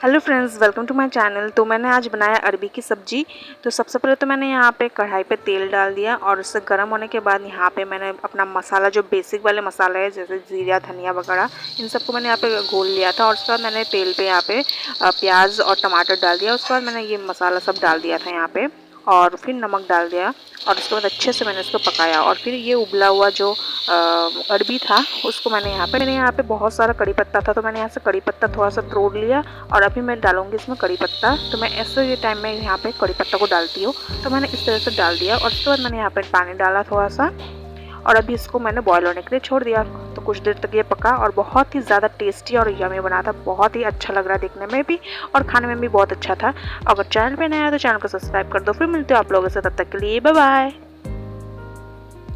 Hello friends, welcome to my channel. तो मैंने आज बनाया अरबी की सब्जी। तो सबसे पहले तो मैंने यहाँ पे कढ़ाई पे तेल डाल दिया और उससे गर्म होने के बाद यहाँ पे मैंने अपना मसाला, जो बेसिक वाले मसाले हैं जैसे जीरा, धनिया वगैरह, इन सबको मैंने यहाँ पे घोल लिया था। और उसके बाद मैंने तेल पे यहाँ पे प्याज और टमाटर डाल दिया। उसके बाद मैंने ये मसाला सब डाल दिया था यहाँ पे, और फिर नमक डाल दिया और उसके बाद अच्छे से मैंने इसको पकाया। और फिर ये उबला हुआ जो अरबी था उसको मैंने यहाँ पे बहुत सारा कड़ी पत्ता था, तो मैंने यहाँ से कड़ी पत्ता थोड़ा सा तोड़ लिया और अभी मैं डालूंगी इसमें कड़ी पत्ता। तो मैं ऐसे ये टाइम में यहाँ पे कड़ी पत्ता को डालती हूँ, तो मैंने इस तरह से डाल दिया। और उसके बाद मैंने यहाँ पे पानी डाला थोड़ा सा, और अभी इसको मैंने बॉयल होने के लिए छोड़ दिया। तो कुछ देर तक ये पका और बहुत ही ज़्यादा टेस्टी और यम्मी बना था। बहुत ही अच्छा लग रहा है देखने में भी और खाने में भी बहुत अच्छा था। अगर चैनल पे नया है तो चैनल को सब्सक्राइब कर दो। फिर मिलते हो आप लोगों से, तब तक के लिए बाय बाय।